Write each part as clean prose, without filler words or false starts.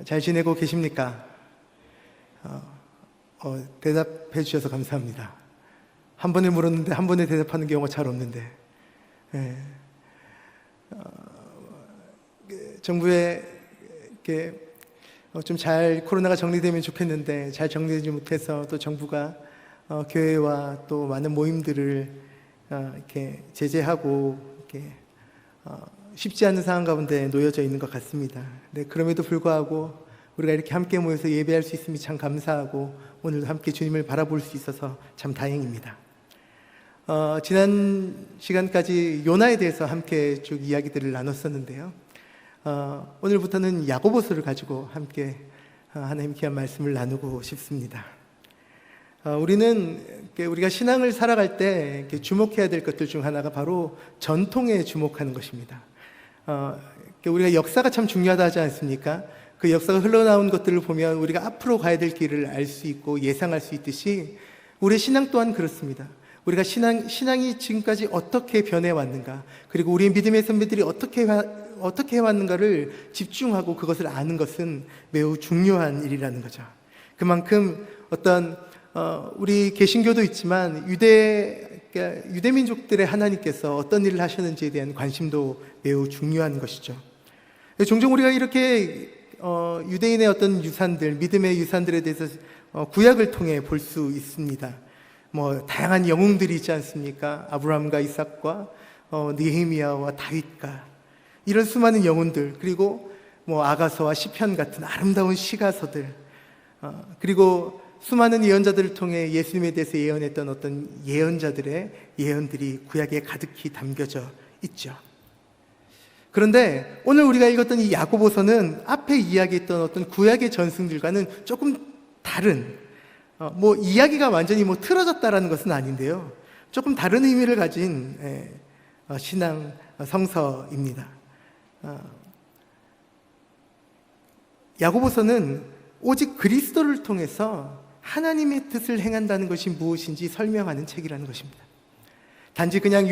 잘 지내고 계십니까? 대답해 주셔서 감사합니다. 한 번에 물었는데 한 번에 대답하는 경우가 잘 없는데, 정부에 좀 잘 코로나가 정리되면 좋겠는데 잘 정리되지 못해서 또 정부가 교회와 또 많은 모임들을 이렇게 제재하고 이렇게 쉽지 않은 상황 가운데 놓여져 있는 것 같습니다. 네, 그럼에도 불구하고 우리가 이렇게 함께 모여서 예배할 수 있음이 참 감사하고 오늘도 함께 주님을 바라볼 수 있어서 참 다행입니다. 지난 시간까지 요나에 대해서 함께 쭉 이야기들을 나눴었는데요. 오늘부터는 야고보서를 가지고 함께 하나님 귀한 말씀을 나누고 싶습니다. 우리가 신앙을 살아갈 때 주목해야 될 것들 중 하나가 바로 전통에 주목하는 것입니다. 우리가 역사가 참 중요하다 하지 않습니까? 그 역사가 흘러나온 것들을 보면 우리가 앞으로 가야 될 길을 알 수 있고 예상할 수 있듯이 우리의 신앙 또한 그렇습니다. 우리가 신앙이 지금까지 어떻게 변해왔는가, 그리고 우리의 믿음의 선배들이 어떻게 해왔는가를 집중하고 그것을 아는 것은 매우 중요한 일이라는 거죠. 그만큼 우리 개신교도 있지만 유대민족들의 하나님께서 어떤 일을 하셨는지에 대한 관심도 매우 중요한 것이죠. 종종 우리가 이렇게 유대인의 어떤 유산들, 믿음의 유산들에 대해서 구약을 통해 볼 수 있습니다. 다양한 영웅들이 있지 않습니까? 아브라함과 이삭과 느헤미야와 다윗과 이런 수많은 영웅들, 그리고 아가서와 시편 같은 아름다운 시가서들, 그리고 수많은 예언자들을 통해 예수님에 대해서 예언했던 어떤 예언자들의 예언들이 구약에 가득히 담겨져 있죠. 그런데 오늘 우리가 읽었던 이 야고보서는 앞에 이야기했던 어떤 구약의 전승들과는 조금 다른, 이야기가 완전히 틀어졌다라는 것은 아닌데요, 조금 다른 의미를 가진 신앙 성서입니다. 야고보서는 오직 그리스도를 통해서 하나님의 뜻을 행한다는 것이 무엇인지 설명하는 책이라는 것입니다. 단지 그냥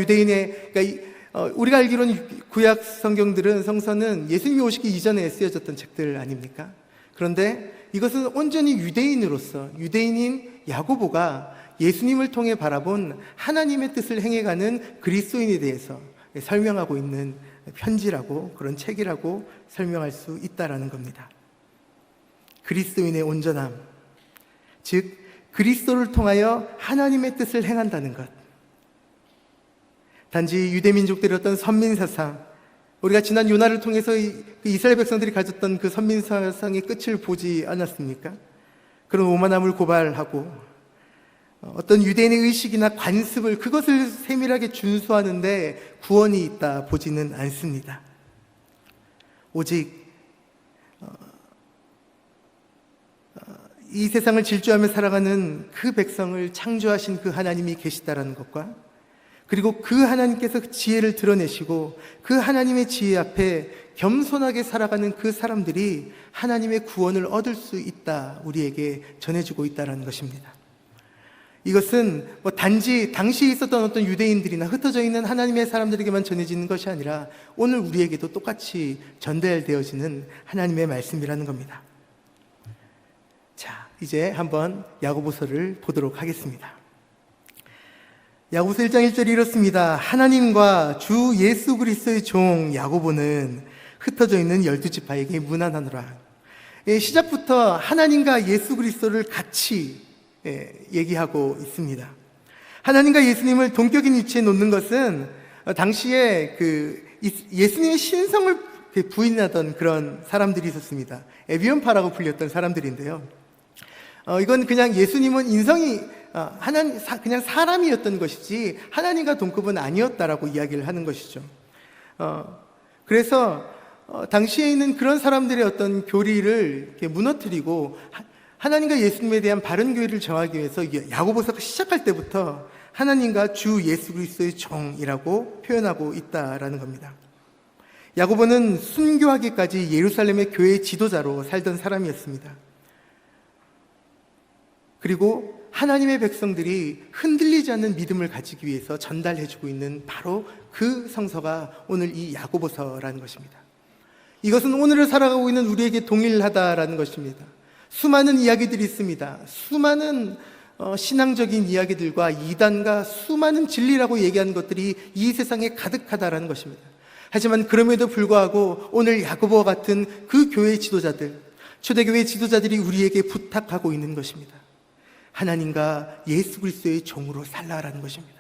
우리가 알기로는 구약 성서는 예수님이 오시기 이전에 쓰여졌던 책들 아닙니까? 그런데 이것은 온전히 유대인인 야고보가 예수님을 통해 바라본 하나님의 뜻을 행해가는 그리스도인에 대해서 설명하고 있는 편지라고, 그런 책이라고 설명할 수 있다라는 겁니다. 그리스도인의 온전함, 즉 그리스도를 통하여 하나님의 뜻을 행한다는 것. 단지 유대민족들의 어떤 선민사상, 우리가 지난 요나를 통해서 이스라엘 백성들이 가졌던 그 선민사상의 끝을 보지 않았습니까? 그런 오만함을 고발하고 어떤 유대인의 의식이나 관습을, 그것을 세밀하게 준수하는데 구원이 있다 보지는 않습니다. 오직 이 세상을 질주하며 살아가는 그 백성을 창조하신 그 하나님이 계시다라는 것과, 그리고 그 하나님께서 지혜를 드러내시고 그 하나님의 지혜 앞에 겸손하게 살아가는 그 사람들이 하나님의 구원을 얻을 수 있다, 우리에게 전해주고 있다는 것입니다. 이것은 단지 당시에 있었던 어떤 유대인들이나 흩어져 있는 하나님의 사람들에게만 전해지는 것이 아니라 오늘 우리에게도 똑같이 전달되어지는 하나님의 말씀이라는 겁니다. 자, 이제 한번 야고보서를 보도록 하겠습니다. 야고보서 1장 1절이 이렇습니다. 하나님과 주 예수 그리스도의 종 야고보는 흩어져 있는 12지파에게 문안하노라. 시작부터 하나님과 예수 그리스도를 같이 얘기하고 있습니다. 하나님과 예수님을 동격인 위치에 놓는 것은 당시에 예수님의 신성을 부인하던 그런 사람들이 있었습니다. 에비온파라고 불렸던 사람들인데요, 이건 그냥 예수님은 인성이 그냥 사람이었던 것이지 하나님과 동급은 아니었다라고 이야기를 하는 것이죠. 그래서 당시에 있는 그런 사람들의 어떤 교리를 이렇게 무너뜨리고 하나님과 예수님에 대한 바른 교리를 정하기 위해서 야고보서가 시작할 때부터 하나님과 주 예수 그리스도의 종이라고 표현하고 있다라는 겁니다. 야고보는 순교하기까지 예루살렘의 교회 지도자로 살던 사람이었습니다. 그리고 하나님의 백성들이 흔들리지 않는 믿음을 가지기 위해서 전달해주고 있는 바로 그 성서가 오늘 이 야고보서라는 것입니다. 이것은 오늘을 살아가고 있는 우리에게 동일하다라는 것입니다. 수많은 이야기들이 있습니다. 수많은 신앙적인 이야기들과 이단과 수많은 진리라고 얘기하는 것들이 이 세상에 가득하다라는 것입니다. 하지만 그럼에도 불구하고 오늘 야고보와 같은 그 교회의 지도자들, 초대교회 지도자들이 우리에게 부탁하고 있는 것입니다. 하나님과 예수 그리스도의 종으로 살라라는 것입니다.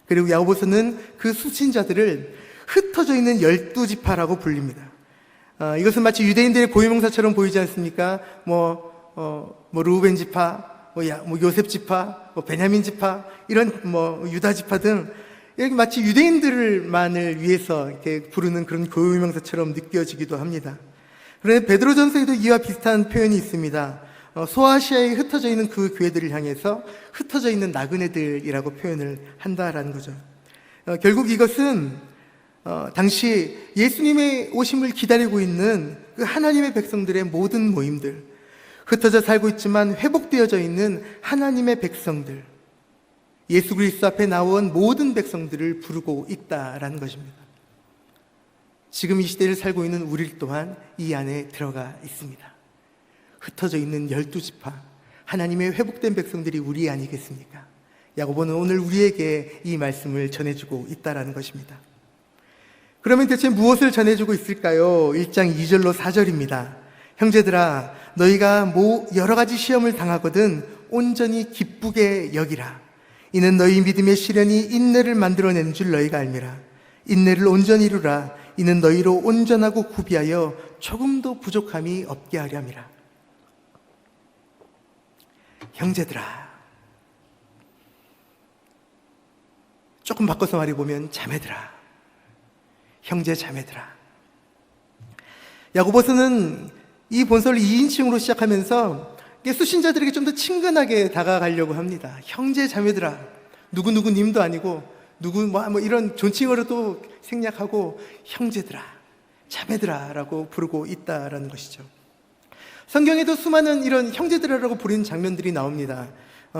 그리고 야고보서는 그 수신자들을 흩어져 있는 12지파라고 불립니다. 이것은 마치 유대인들의 고유명사처럼 보이지 않습니까? 루벤 지파, 요셉 지파, 베냐민 지파, 이런 유다 지파 등 이렇게 마치 유대인들만을 위해서 이렇게 부르는 그런 고유명사처럼 느껴지기도 합니다. 그런데 베드로전서에도 이와 비슷한 표현이 있습니다. 소아시아에 흩어져 있는 그 교회들을 향해서 흩어져 있는 나그네들이라고 표현을 한다라는 거죠. 결국 이것은 당시 예수님의 오심을 기다리고 있는 그 하나님의 백성들의 모든 모임들, 흩어져 살고 있지만 회복되어져 있는 하나님의 백성들, 예수 그리스도 앞에 나온 모든 백성들을 부르고 있다라는 것입니다. 지금 이 시대를 살고 있는 우리 또한 이 안에 들어가 있습니다. 흩어져 있는 12지파, 하나님의 회복된 백성들이 우리 아니겠습니까? 야고보는 오늘 우리에게 이 말씀을 전해주고 있다라는 것입니다. 그러면 대체 무엇을 전해주고 있을까요? 1장 2절로 4절입니다. 형제들아, 너희가 여러 가지 시험을 당하거든 온전히 기쁘게 여기라. 이는 너희 믿음의 시련이 인내를 만들어내는 줄 너희가 알미라. 인내를 온전히 이루라. 이는 너희로 온전하고 구비하여 조금도 부족함이 없게 하려 함이라. 형제들아, 조금 바꿔서 말해보면 자매들아, 형제 자매들아. 야고보서는 이 본서를 2인칭으로 시작하면서 수신자들에게 좀 더 친근하게 다가가려고 합니다. 형제 자매들아, 누구누구 님도 아니고 누구 이런 존칭어로 또 생략하고 형제들아, 자매들아 라고 부르고 있다라는 것이죠. 성경에도 수많은 이런 형제들아라고 부르는 장면들이 나옵니다.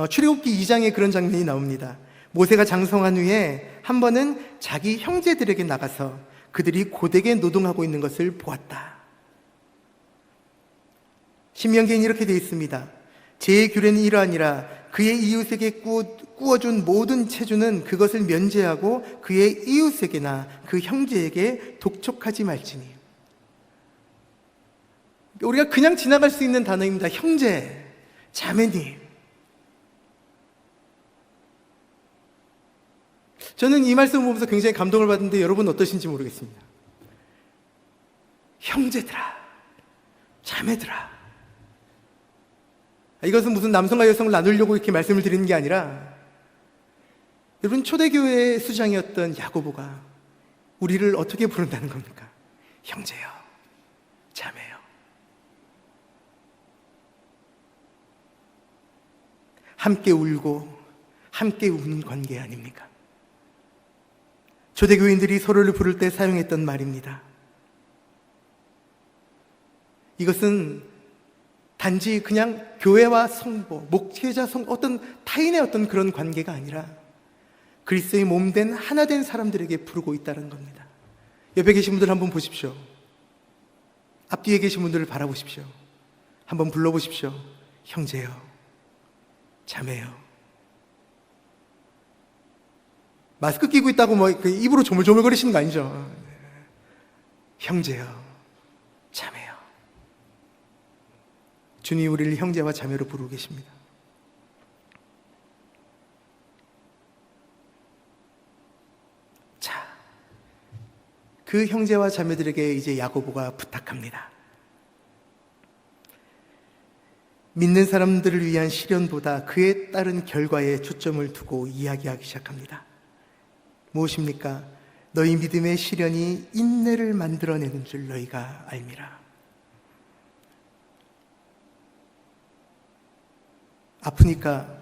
출애굽기 2장에 그런 장면이 나옵니다. 모세가 장성한 후에 한 번은 자기 형제들에게 나가서 그들이 고되게 노동하고 있는 것을 보았다. 신명기에는 이렇게 되어 있습니다. 제 규례는 이러하니라. 그의 이웃에게 꾸어준 모든 체주는 그것을 면제하고 그의 이웃에게나 그 형제에게 독촉하지 말지니. 우리가 그냥 지나갈 수 있는 단어입니다. 형제, 자매님. 저는 이 말씀을 보면서 굉장히 감동을 받는데 여러분 어떠신지 모르겠습니다. 형제들아, 자매들아. 이것은 무슨 남성과 여성을 나누려고 이렇게 말씀을 드리는 게 아니라, 여러분 초대교회의 수장이었던 야고보가 우리를 어떻게 부른다는 겁니까? 형제요, 자매요. 함께 울고 함께 우는 관계 아닙니까? 초대교인들이 서로를 부를 때 사용했던 말입니다. 이것은 단지 그냥 교회와 성도, 목회자, 어떤 타인의 어떤 그런 관계가 아니라 그리스도의 몸된 하나 된 사람들에게 부르고 있다는 겁니다. 옆에 계신 분들 한번 보십시오. 앞뒤에 계신 분들을 바라보십시오. 한번 불러보십시오. 형제요, 자매요. 마스크 끼고 있다고 입으로 조물조물거리시는 거 아니죠? 형제요, 자매요. 주님이 우리를 형제와 자매로 부르고 계십니다. 자, 그 형제와 자매들에게 이제 야고보가 부탁합니다. 믿는 사람들을 위한 시련보다 그에 따른 결과에 초점을 두고 이야기하기 시작합니다. 무엇입니까? 너희 믿음의 시련이 인내를 만들어내는 줄 너희가 알미라. 아프니까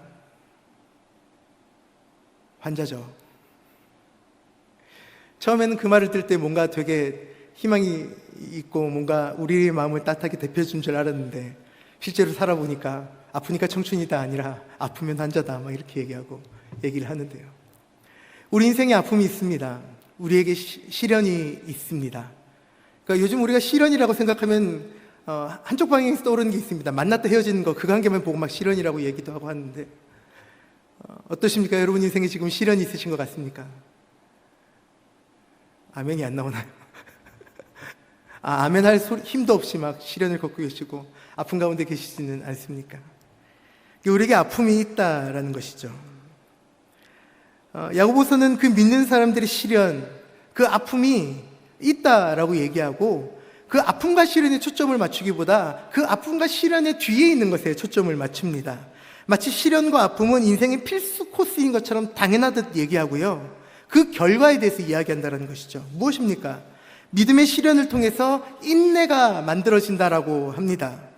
환자죠. 처음에는 그 말을 들을 때 뭔가 되게 희망이 있고 뭔가 우리의 마음을 따뜻하게 대표해준 줄 알았는데 실제로 살아보니까 아프니까 청춘이다 아니라 아프면 환자다 막 이렇게 얘기를 하는데요. 우리 인생에 아픔이 있습니다. 우리에게 시련이 있습니다. 그러니까 요즘 우리가 시련이라고 생각하면 한쪽 방향에서 떠오르는 게 있습니다. 만났다 헤어지는 거, 그거 한 개만 보고 막 시련이라고 얘기도 하고 하는데, 어떠십니까? 여러분 인생에 지금 시련이 있으신 것 같습니까? 아멘이 안 나오나요? 아멘 할 힘도 없이 막 시련을 겪고 계시고 아픈 가운데 계시지는 않습니까? 우리에게 아픔이 있다라는 것이죠. 야고보서는 그 믿는 사람들의 시련, 그 아픔이 있다라고 얘기하고, 그 아픔과 시련에 초점을 맞추기보다 그 아픔과 시련의 뒤에 있는 것에 초점을 맞춥니다. 마치 시련과 아픔은 인생의 필수 코스인 것처럼 당연하듯 얘기하고요, 그 결과에 대해서 이야기한다는 것이죠. 무엇입니까? 믿음의 시련을 통해서 인내가 만들어진다라고 합니다.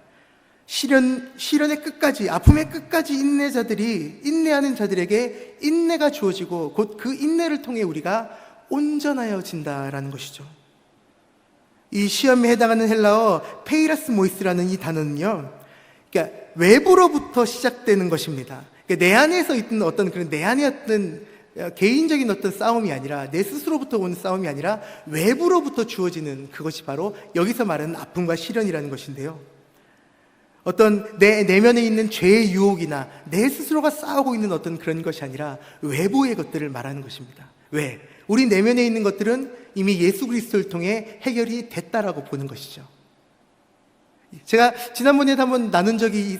시련의 끝까지, 아픔의 끝까지 인내하는 자들에게 인내가 주어지고, 곧 그 인내를 통해 우리가 온전하여진다라는 것이죠. 이 시험에 해당하는 헬라어 페이라스 모이스라는 이 단어는요, 그러니까 외부로부터 시작되는 것입니다. 그러니까 내 안에서 있던 어떤 그런 내 안에 어떤 개인적인 어떤 싸움이 아니라, 내 스스로부터 오는 싸움이 아니라 외부로부터 주어지는 그것이 바로 여기서 말하는 아픔과 시련이라는 것인데요, 어떤 내 내면에 있는 죄의 유혹이나 내 스스로가 싸우고 있는 어떤 그런 것이 아니라 외부의 것들을 말하는 것입니다. 왜? 우리 내면에 있는 것들은 이미 예수 그리스도를 통해 해결이 됐다라고 보는 것이죠. 제가 지난번에도 한번 나눈 적이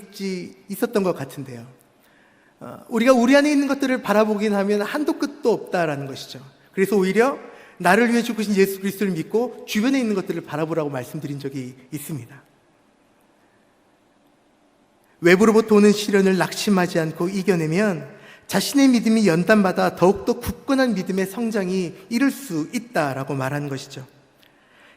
있었던 것 같은데요, 우리가 우리 안에 있는 것들을 바라보긴 하면 한도 끝도 없다라는 것이죠. 그래서 오히려 나를 위해 죽으신 예수 그리스도를 믿고 주변에 있는 것들을 바라보라고 말씀드린 적이 있습니다. 외부로부터 오는 시련을 낙심하지 않고 이겨내면 자신의 믿음이 연단받아 더욱더 굳건한 믿음의 성장이 이룰 수 있다라고 말하는 것이죠.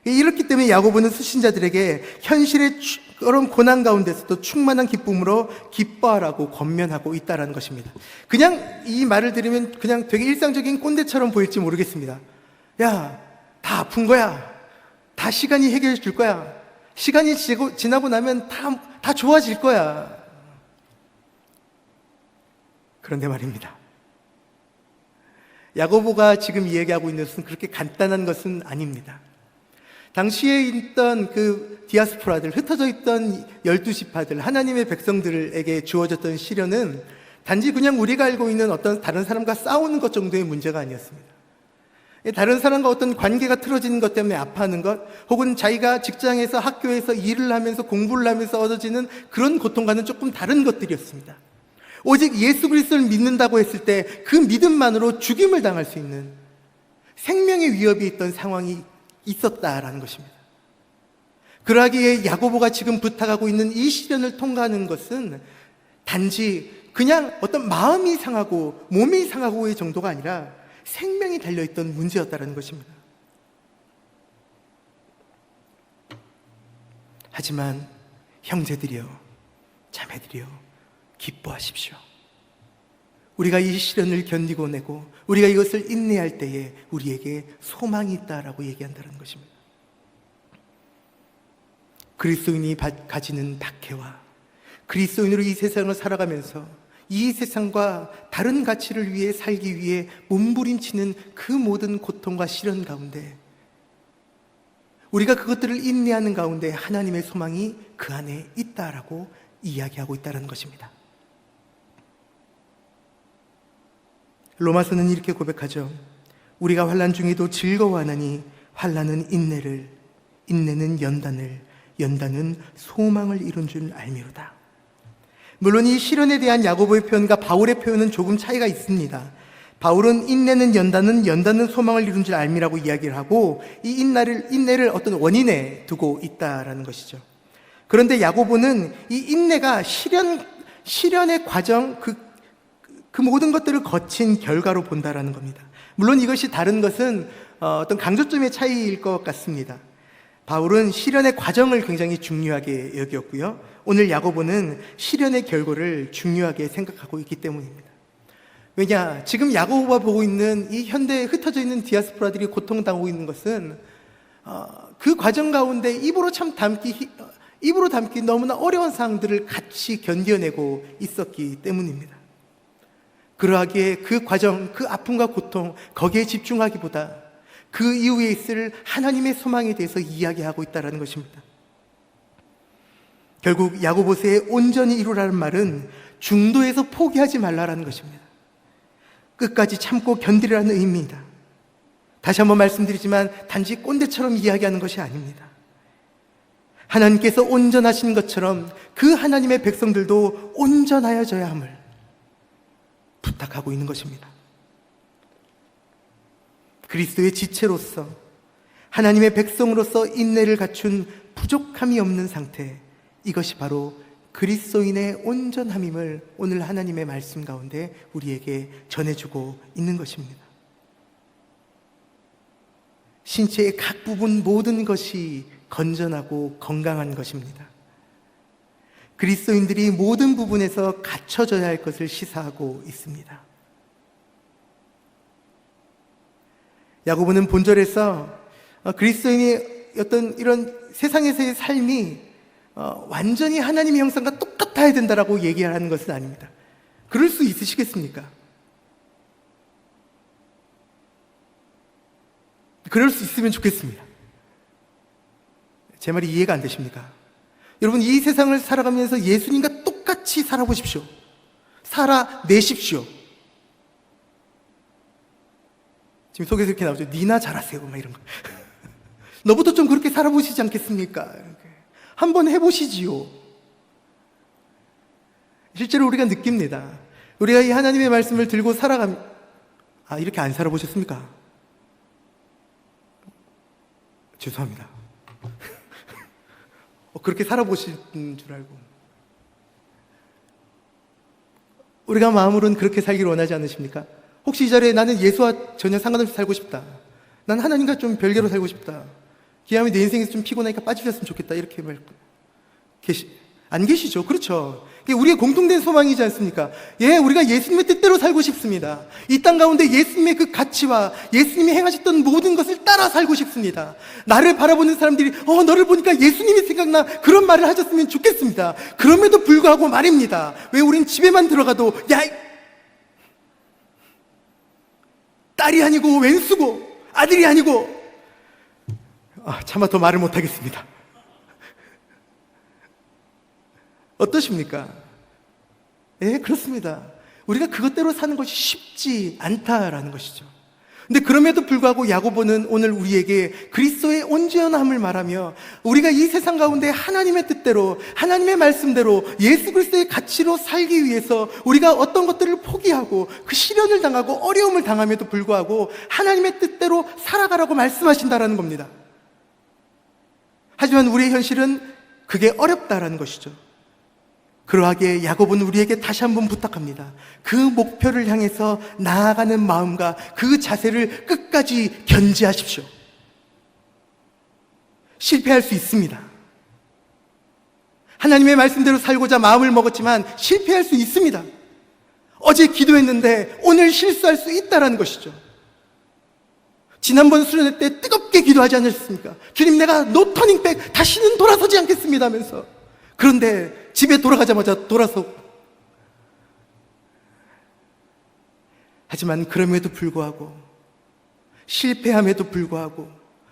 이렇기 때문에 야고보는 수신자들에게 현실의 그런 고난 가운데서도 충만한 기쁨으로 기뻐하라고 권면하고 있다는 것입니다. 그냥 이 말을 들으면 그냥 되게 일상적인 꼰대처럼 보일지 모르겠습니다. 야, 다 아픈 거야. 다 시간이 해결해 줄 거야. 시간이 지나고 나면 다 좋아질 거야. 그런데 말입니다, 야고보가 지금 이야기하고 있는 것은 그렇게 간단한 것은 아닙니다. 당시에 있던 그 디아스포라들, 흩어져 있던 12지파들, 하나님의 백성들에게 주어졌던 시련은 단지 그냥 우리가 알고 있는 어떤 다른 사람과 싸우는 것 정도의 문제가 아니었습니다. 다른 사람과 어떤 관계가 틀어지는 것 때문에 아파하는 것, 혹은 자기가 직장에서, 학교에서 일을 하면서, 공부를 하면서 얻어지는 그런 고통과는 조금 다른 것들이었습니다. 오직 예수 그리스도를 믿는다고 했을 때 그 믿음만으로 죽임을 당할 수 있는 생명의 위협이 있던 상황이 있었다라는 것입니다. 그러하기에 야고보가 지금 부탁하고 있는 이 시련을 통과하는 것은 단지 그냥 어떤 마음이 상하고 몸이 상하고의 정도가 아니라 생명이 달려있던 문제였다는 것입니다. 하지만 형제들이여, 자매들이여, 기뻐하십시오. 우리가 이 시련을 견디고 내고 우리가 이것을 인내할 때에 우리에게 소망이 있다라고 얘기한다는 것입니다. 그리스도인이 가지는 박해와 그리스도인으로 이 세상을 살아가면서 이 세상과 다른 가치를 위해 살기 위해 몸부림치는 그 모든 고통과 시련 가운데 우리가 그것들을 인내하는 가운데 하나님의 소망이 그 안에 있다라고 이야기하고 있다는 것입니다. 로마서는 이렇게 고백하죠. 우리가 환난 중에도 즐거워하나니 환난은 인내를, 인내는 연단을, 연단은 소망을 이룬 줄 알미로다. 물론 이 시련에 대한 야고보의 표현과 바울의 표현은 조금 차이가 있습니다. 바울은 인내는 연단은, 연단은 소망을 이룬 줄 알미라고 이야기를 하고 이 인내를 어떤 원인에 두고 있다라는 것이죠. 그런데 야고보는 이 인내가 시련의 과정, 그 모든 것들을 거친 결과로 본다라는 겁니다. 물론 이것이 다른 것은 어떤 강조점의 차이일 것 같습니다. 바울은 시련의 과정을 굉장히 중요하게 여겼고요. 오늘 야고보는 시련의 결과를 중요하게 생각하고 있기 때문입니다. 왜냐? 지금 야고보가 보고 있는 이 현대에 흩어져 있는 디아스포라들이 고통당하고 있는 것은 그 과정 가운데 입으로 담기 너무나 어려운 상황들을 같이 견뎌내고 있었기 때문입니다. 그러하기에 그 과정, 그 아픔과 고통, 거기에 집중하기보다 그 이후에 있을 하나님의 소망에 대해서 이야기하고 있다는 것입니다. 결국 야고보서의 온전히 이루라는 말은 중도에서 포기하지 말라라는 것입니다. 끝까지 참고 견디라는 의미입니다. 다시 한번 말씀드리지만 단지 꼰대처럼 이야기하는 것이 아닙니다. 하나님께서 온전하신 것처럼 그 하나님의 백성들도 온전하여져야 함을 부탁하고 있는 것입니다. 그리스도의 지체로서 하나님의 백성으로서 인내를 갖춘 부족함이 없는 상태, 이것이 바로 그리스도인의 온전함임을 오늘 하나님의 말씀 가운데 우리에게 전해주고 있는 것입니다. 신체의 각 부분 모든 것이 건전하고 건강한 것입니다. 그리스도인들이 모든 부분에서 갖춰져야 할 것을 시사하고 있습니다. 야고보는 본절에서 그리스도인의 어떤 이런 세상에서의 삶이 완전히 하나님의 형상과 똑같아야 된다라고 얘기하는 것은 아닙니다. 그럴 수 있으시겠습니까? 그럴 수 있으면 좋겠습니다. 제 말이 이해가 안 되십니까? 여러분, 이 세상을 살아가면서 예수님과 똑같이 살아보십시오. 살아내십시오. 지금 속에서 이렇게 나오죠. 니나 잘하세요, 막 이런 거. 너부터 좀 그렇게 살아보시지 않겠습니까? 한번 해보시지요. 실제로 우리가 느낍니다. 우리가 이 하나님의 말씀을 들고 이렇게 안 살아보셨습니까? 죄송합니다. 그렇게 살아보신 줄 알고. 우리가 마음으로는 그렇게 살기를 원하지 않으십니까? 혹시 이 자리에 나는 예수와 전혀 상관없이 살고 싶다, 난 하나님과 좀 별개로 살고 싶다, 기왕에 내 인생에서 좀 피곤하니까 빠지셨으면 좋겠다, 이렇게 안 계시죠? 그렇죠? 이게 우리의 공통된 소망이지 않습니까? 예, 우리가 예수님의 뜻대로 살고 싶습니다. 이 땅 가운데 예수님의 그 가치와 예수님이 행하셨던 모든 것을 따라 살고 싶습니다. 나를 바라보는 사람들이 너를 보니까 예수님이 생각나, 그런 말을 하셨으면 좋겠습니다. 그럼에도 불구하고 말입니다. 왜 우린 집에만 들어가도 딸이 아니고 왼수고 아들이 아니고 차마 더 말을 못하겠습니다. 어떠십니까? 예, 그렇습니다. 우리가 그것대로 사는 것이 쉽지 않다라는 것이죠. 근데 그럼에도 불구하고 야고보는 오늘 우리에게 그리스도의 온전함을 말하며 우리가 이 세상 가운데 하나님의 뜻대로, 하나님의 말씀대로 예수 그리스도의 가치로 살기 위해서 우리가 어떤 것들을 포기하고 그 시련을 당하고 어려움을 당함에도 불구하고 하나님의 뜻대로 살아가라고 말씀하신다라는 겁니다. 하지만 우리의 현실은 그게 어렵다라는 것이죠. 그러하기에 야고보는 우리에게 다시 한번 부탁합니다. 그 목표를 향해서 나아가는 마음과 그 자세를 끝까지 견지하십시오. 실패할 수 있습니다. 하나님의 말씀대로 살고자 마음을 먹었지만 실패할 수 있습니다. 어제 기도했는데 오늘 실수할 수 있다는 것이죠. 지난번 수련회 때 뜨겁게 기도하지 않으셨습니까? 주님, 내가 노 터닝백, 다시는 돌아서지 않겠습니다 하면서. 그런데 집에 돌아가자마자 돌아서고. 하지만 그럼에도 불구하고, 실패함에도 불구하고,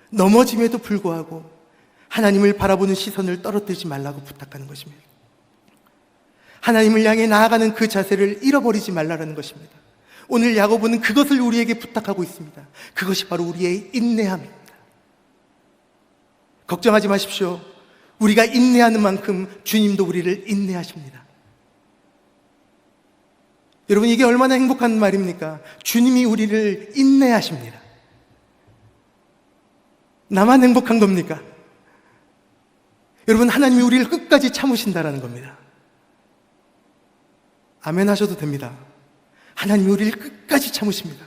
넘어짐에도 불구하고 하나님을 바라보는 시선을 떨어뜨리지 말라고 부탁하는 것입니다. 하나님을 향해 나아가는 그 자세를 잃어버리지 말라는 것입니다. 오늘 야고보는 그것을 우리에게 부탁하고 있습니다. 그것이 바로 우리의 인내함입니다. 걱정하지 마십시오. 우리가 인내하는 만큼 주님도 우리를 인내하십니다. 여러분, 이게 얼마나 행복한 말입니까? 주님이 우리를 인내하십니다. 나만 행복한 겁니까? 여러분, 하나님이 우리를 끝까지 참으신다라는 겁니다. 아멘 하셔도 됩니다. 하나님이 우리를 끝까지 참으십니다.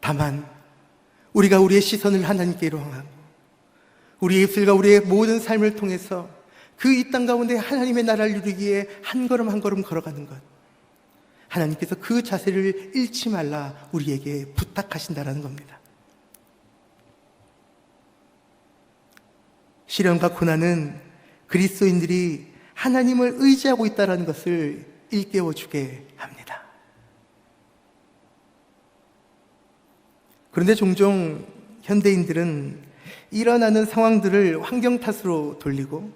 다만 우리가 우리의 시선을 하나님께로 향하고 우리의 입술과 우리의 모든 삶을 통해서 그 이 땅 가운데 하나님의 나라를 누리기에 한 걸음 한 걸음 걸어가는 것, 하나님께서 그 자세를 잃지 말라 우리에게 부탁하신다라는 겁니다. 시련과 고난은 그리스도인들이 하나님을 의지하고 있다는 것을 일깨워주게 합니다. 그런데 종종 현대인들은 일어나는 상황들을 환경 탓으로 돌리고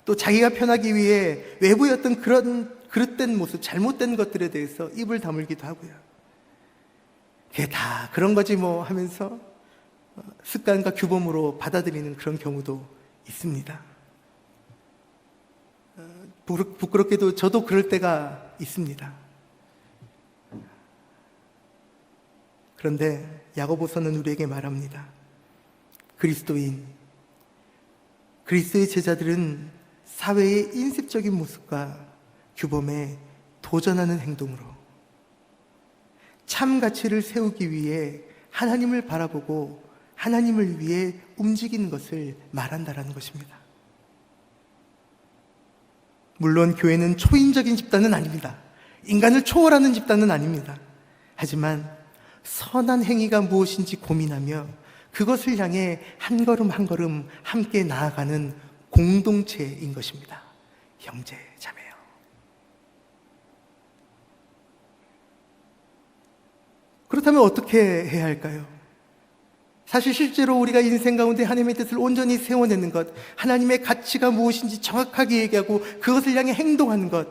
또 자기가 편하기 위해 외부의 어떤 그런 그릇된 모습, 잘못된 것들에 대해서 입을 다물기도 하고요. 그게 다 그런 거지 뭐 하면서 습관과 규범으로 받아들이는 그런 경우도 있습니다. 부끄럽게도 저도 그럴 때가 있습니다. 그런데 야고보서는 우리에게 말합니다. 그리스도의 제자들은 사회의 인습적인 모습과 규범에 도전하는 행동으로 참 가치를 세우기 위해 하나님을 바라보고 하나님을 위해 움직이는 것을 말한다라는 것입니다. 물론 교회는 초인적인 집단은 아닙니다. 인간을 초월하는 집단은 아닙니다. 하지만 선한 행위가 무엇인지 고민하며 그것을 향해 한 걸음 한 걸음 함께 나아가는 공동체인 것입니다. 형제, 자매요. 그렇다면 어떻게 해야 할까요? 사실 실제로 우리가 인생 가운데 하나님의 뜻을 온전히 세워내는 것, 하나님의 가치가 무엇인지 정확하게 얘기하고 그것을 향해 행동하는 것,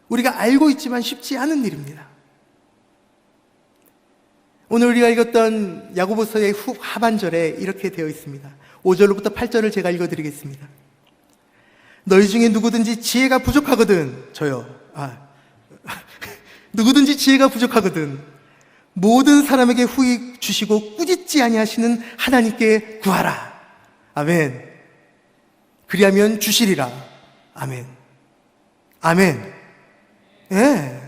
우리가 알고 있지만 쉽지 않은 일입니다. 오늘 우리가 읽었던 야고보서의 하반절에 이렇게 되어 있습니다. 5절로부터 8절을 제가 읽어드리겠습니다. 너희 중에 누구든지 지혜가 부족하거든, 누구든지 지혜가 부족하거든 모든 사람에게 후히 주시고 꾸짖지 아니하시는 하나님께 구하라. 아멘. 그리하면 주시리라. 아멘. 아멘. 예.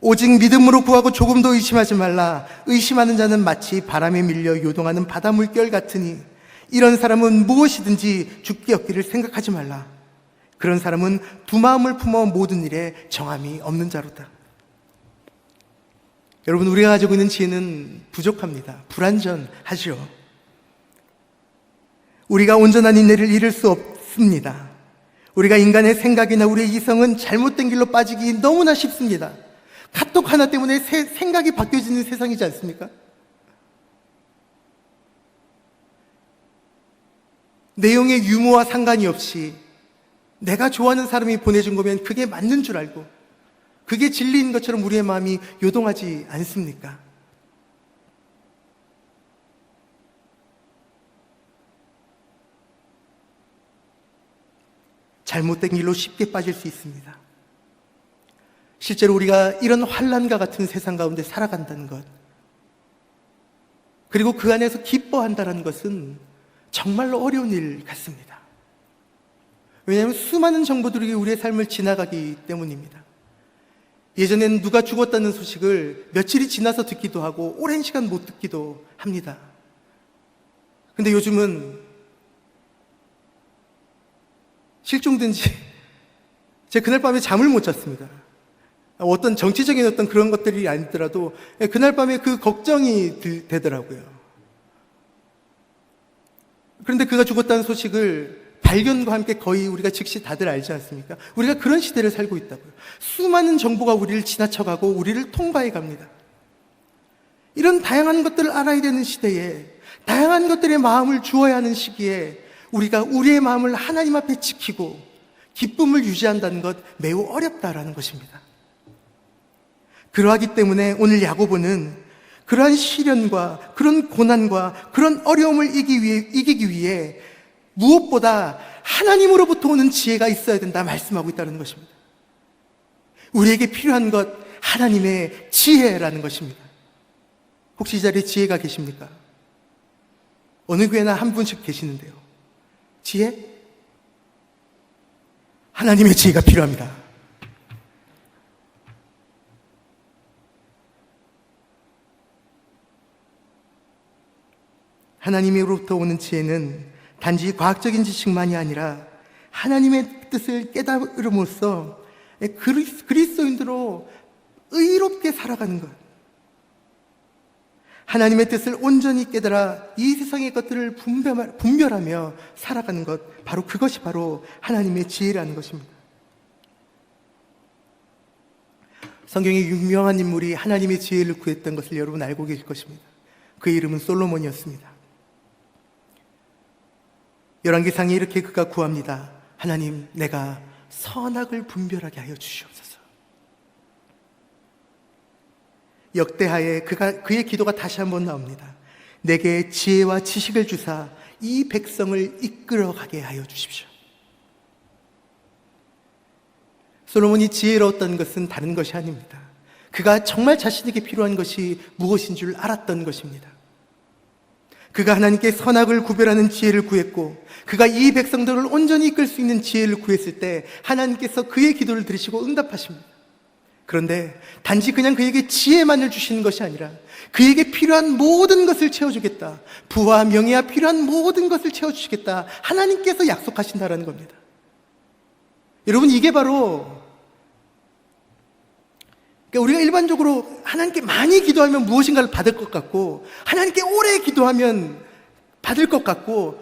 오직 믿음으로 구하고 조금도 의심하지 말라. 의심하는 자는 마치 바람에 밀려 요동하는 바다 물결 같으니 이런 사람은 무엇이든지 죽게 얻기를 생각하지 말라. 그런 사람은 두 마음을 품어 모든 일에 정함이 없는 자로다. 여러분, 우리가 가지고 있는 지혜는 부족합니다. 불완전하죠. 우리가 온전한 인내를 잃을 수 없습니다. 우리가 인간의 생각이나 우리의 이성은 잘못된 길로 빠지기 너무나 쉽습니다. 카톡 하나 때문에 생각이 바뀌어지는 세상이지 않습니까? 내용의 유무와 상관이 없이 내가 좋아하는 사람이 보내준 거면 그게 맞는 줄 알고 그게 진리인 것처럼 우리의 마음이 요동하지 않습니까? 잘못된 길로 쉽게 빠질 수 있습니다. 실제로 우리가 이런 환난과 같은 세상 가운데 살아간다는 것, 그리고 그 안에서 기뻐한다는 것은 정말로 어려운 일 같습니다. 왜냐하면 수많은 정보들이 우리의 삶을 지나가기 때문입니다. 예전에는 누가 죽었다는 소식을 며칠이 지나서 듣기도 하고 오랜 시간 못 듣기도 합니다. 근데 요즘은 실종된 지 제가 그날 밤에 잠을 못 잤습니다. 어떤 정치적인 어떤 그런 것들이 아니더라도 그날 밤에 그 걱정이 되더라고요. 그런데 그가 죽었다는 소식을 발견과 함께 거의 우리가 즉시 다들 알지 않습니까? 우리가 그런 시대를 살고 있다고요. 수많은 정보가 우리를 지나쳐가고 우리를 통과해 갑니다. 이런 다양한 것들을 알아야 되는 시대에, 다양한 것들의 마음을 주어야 하는 시기에 우리가 우리의 마음을 하나님 앞에 지키고 기쁨을 유지한다는 것 매우 어렵다라는 것입니다. 그러하기 때문에 오늘 야고보는 그러한 시련과 그런 고난과 그런 어려움을 이기기 위해 무엇보다 하나님으로부터 오는 지혜가 있어야 된다 말씀하고 있다는 것입니다. 우리에게 필요한 것, 하나님의 지혜라는 것입니다. 혹시 이 자리에 지혜가 계십니까? 어느 교회나 한 분씩 계시는데요. 지혜? 하나님의 지혜가 필요합니다. 하나님으로부터 오는 지혜는 단지 과학적인 지식만이 아니라 하나님의 뜻을 깨달음으로써 그리스도인으로 의롭게 살아가는 것, 하나님의 뜻을 온전히 깨달아 이 세상의 것들을 분별하며 살아가는 것, 바로 그것이 바로 하나님의 지혜라는 것입니다. 성경에 유명한 인물이 하나님의 지혜를 구했던 것을 여러분 알고 계실 것입니다. 그의 이름은 솔로몬이었습니다. 열왕기상에 이렇게 그가 구합니다. 하나님, 내가 선악을 분별하게 하여 주시옵소서. 역대하에 그의 기도가 다시 한번 나옵니다. 내게 지혜와 지식을 주사 이 백성을 이끌어가게 하여 주십시오. 솔로몬이 지혜로웠던 것은 다른 것이 아닙니다. 그가 정말 자신에게 필요한 것이 무엇인 줄 알았던 것입니다. 그가 하나님께 선악을 구별하는 지혜를 구했고, 그가 이 백성들을 온전히 이끌 수 있는 지혜를 구했을 때 하나님께서 그의 기도를 들으시고 응답하십니다. 그런데 단지 그냥 그에게 지혜만을 주시는 것이 아니라 그에게 필요한 모든 것을 채워주겠다, 부와 명예와 필요한 모든 것을 채워주시겠다, 하나님께서 약속하신다라는 겁니다. 여러분, 이게 바로 우리가 일반적으로 하나님께 많이 기도하면 무엇인가를 받을 것 같고, 하나님께 오래 기도하면 받을 것 같고,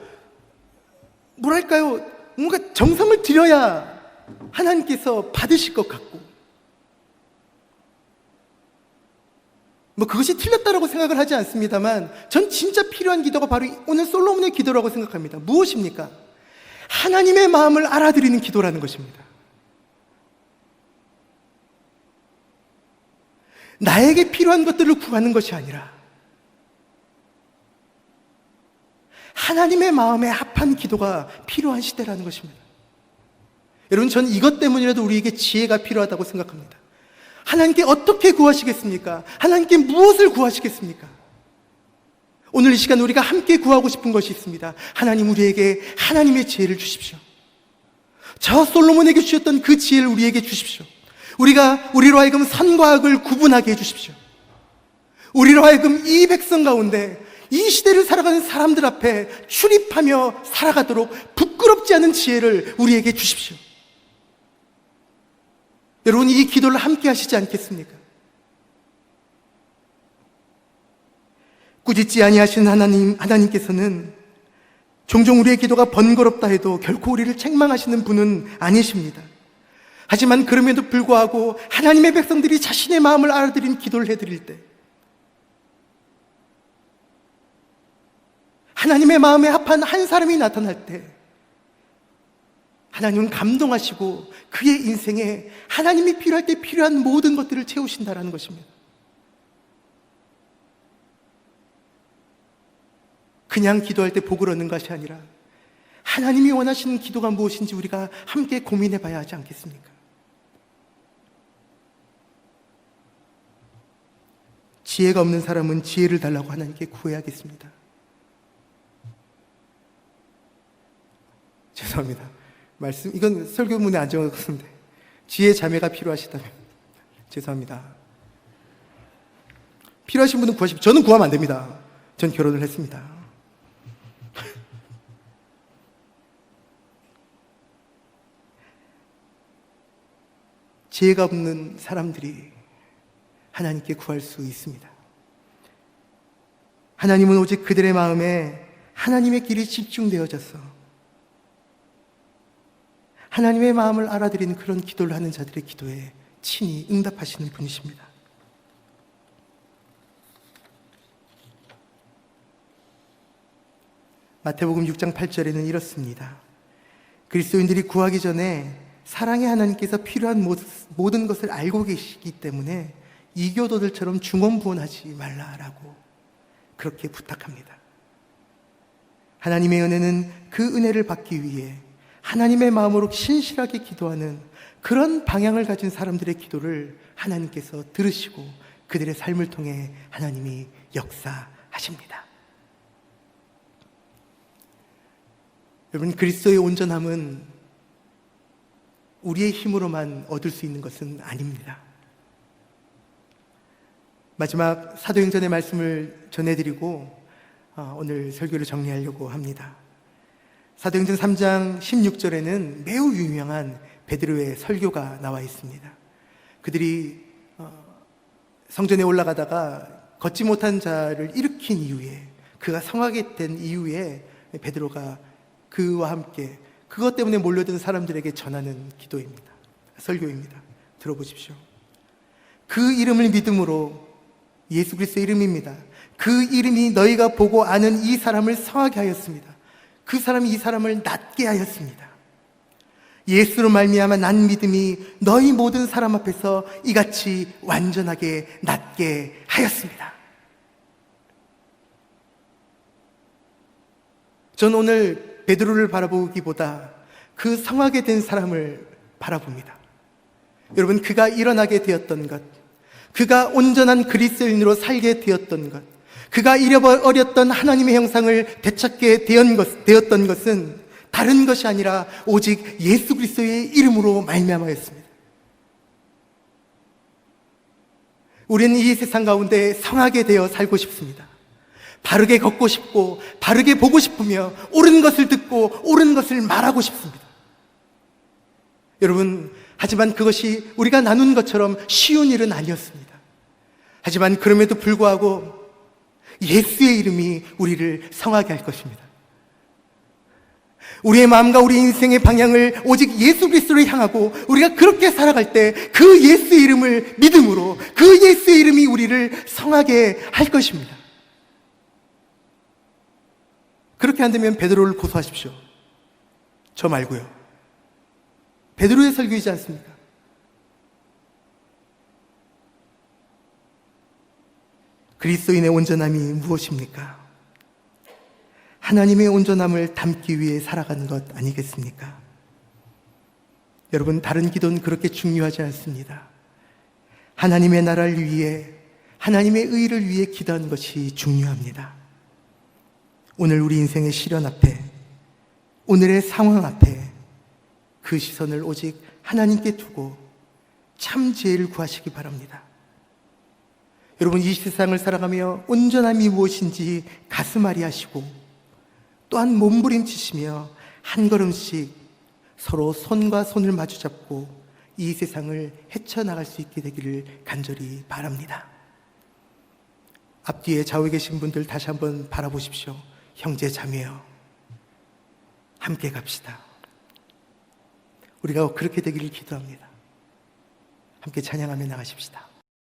뭐랄까요, 뭔가 정성을 들여야 하나님께서 받으실 것 같고, 그것이 틀렸다라고 생각을 하지 않습니다만, 전 진짜 필요한 기도가 바로 오늘 솔로몬의 기도라고 생각합니다. 무엇입니까? 하나님의 마음을 알아들이는 기도라는 것입니다. 나에게 필요한 것들을 구하는 것이 아니라 하나님의 마음에 합한 기도가 필요한 시대라는 것입니다. 여러분, 저는 이것 때문이라도 우리에게 지혜가 필요하다고 생각합니다. 하나님께 어떻게 구하시겠습니까? 하나님께 무엇을 구하시겠습니까? 오늘 이 시간 우리가 함께 구하고 싶은 것이 있습니다. 하나님, 우리에게 하나님의 지혜를 주십시오. 저 솔로몬에게 주셨던 그 지혜를 우리에게 주십시오. 우리로 하여금 선과 악을 구분하게 해주십시오. 우리로 하여금 이 백성 가운데 이 시대를 살아가는 사람들 앞에 출입하며 살아가도록 부끄럽지 않은 지혜를 우리에게 주십시오. 여러분, 이 기도를 함께 하시지 않겠습니까? 꾸짖지 아니하신 하나님께서는 종종 우리의 기도가 번거롭다 해도 결코 우리를 책망하시는 분은 아니십니다. 하지만 그럼에도 불구하고 하나님의 백성들이 자신의 마음을 알아들인 기도를 해드릴 때, 하나님의 마음에 합한 한 사람이 나타날 때 하나님은 감동하시고 그의 인생에 하나님이 필요할 때 필요한 모든 것들을 채우신다라는 것입니다. 그냥 기도할 때 복을 얻는 것이 아니라 하나님이 원하시는 기도가 무엇인지 우리가 함께 고민해 봐야 하지 않겠습니까? 지혜가 없는 사람은 지혜를 달라고 하나님께 구해야겠습니다. 죄송합니다. 이건 설교문에 안 적었는데, 지혜 자매가 필요하시다면 죄송합니다. 필요하신 분은 구하십시오. 저는 구하면 안 됩니다. 전 결혼을 했습니다. 지혜가 없는 사람들이 하나님께 구할 수 있습니다. 하나님은 오직 그들의 마음에 하나님의 길이 집중되어져서 하나님의 마음을 알아들이는 그런 기도를 하는 자들의 기도에 친히 응답하시는 분이십니다. 마태복음 6장 8절에는 이렇습니다. 그리스도인들이 구하기 전에 사랑의 하나님께서 필요한 모든 것을 알고 계시기 때문에 이교도들처럼 중언부언하지 말라라고 그렇게 부탁합니다. 하나님의 은혜는 그 은혜를 받기 위해 하나님의 마음으로 신실하게 기도하는 그런 방향을 가진 사람들의 기도를 하나님께서 들으시고 그들의 삶을 통해 하나님이 역사하십니다. 여러분, 그리스도의 온전함은 우리의 힘으로만 얻을 수 있는 것은 아닙니다. 마지막 사도행전의 말씀을 전해드리고 오늘 설교를 정리하려고 합니다. 사도행전 3장 16절에는 매우 유명한 베드로의 설교가 나와 있습니다. 그들이 성전에 올라가다가 걷지 못한 자를 일으킨 이후에, 그가 성하게 된 이후에 베드로가 그와 함께 그것 때문에 몰려든 사람들에게 전하는 설교입니다. 들어보십시오. 그 이름을 믿음으로 예수 그리스도의 이름입니다. 그 이름이 너희가 보고 아는 이 사람을 성하게 하였습니다. 그 사람이 이 사람을 낫게 하였습니다. 예수로 말미암아 난 믿음이 너희 모든 사람 앞에서 이같이 완전하게 낫게 하였습니다. 전 오늘 베드로를 바라보기보다 그 성하게 된 사람을 바라봅니다. 여러분, 그가 일어나게 되었던 것, 그가 온전한 그리스도인으로 살게 되었던 것, 그가 잃어버렸던 하나님의 형상을 되찾게 되었던 것은 다른 것이 아니라 오직 예수 그리스도의 이름으로 말미암아였습니다. 우리는 이 세상 가운데 성하게 되어 살고 싶습니다. 바르게 걷고 싶고 바르게 보고 싶으며 옳은 것을 듣고 옳은 것을 말하고 싶습니다. 여러분, 하지만 그것이 우리가 나눈 것처럼 쉬운 일은 아니었습니다. 하지만 그럼에도 불구하고 예수의 이름이 우리를 성하게 할 것입니다. 우리의 마음과 우리 인생의 방향을 오직 예수 그리스도를 향하고 우리가 그렇게 살아갈 때 그 예수의 이름을 믿음으로 그 예수의 이름이 우리를 성하게 할 것입니다. 그렇게 안 되면 베드로를 고소하십시오. 저 말고요. 베드로의 설교이지 않습니까? 그리스도인의 온전함이 무엇입니까? 하나님의 온전함을 담기 위해 살아가는 것 아니겠습니까? 여러분, 다른 기도는 그렇게 중요하지 않습니다. 하나님의 나라를 위해, 하나님의 의를 위해 기도하는 것이 중요합니다. 오늘 우리 인생의 시련 앞에, 오늘의 상황 앞에 그 시선을 오직 하나님께 두고 참 지혜를 구하시기 바랍니다. 여러분, 이 세상을 살아가며 온전함이 무엇인지 가슴앓이 하시고 또한 몸부림치시며 한 걸음씩 서로 손과 손을 마주잡고 이 세상을 헤쳐나갈 수 있게 되기를 간절히 바랍니다. 앞뒤에 좌우에 계신 분들 다시 한번 바라보십시오. 형제 자매여, 함께 갑시다. 우리가 그렇게 되기를 기도합니다. 함께 찬양하며 나가십시다.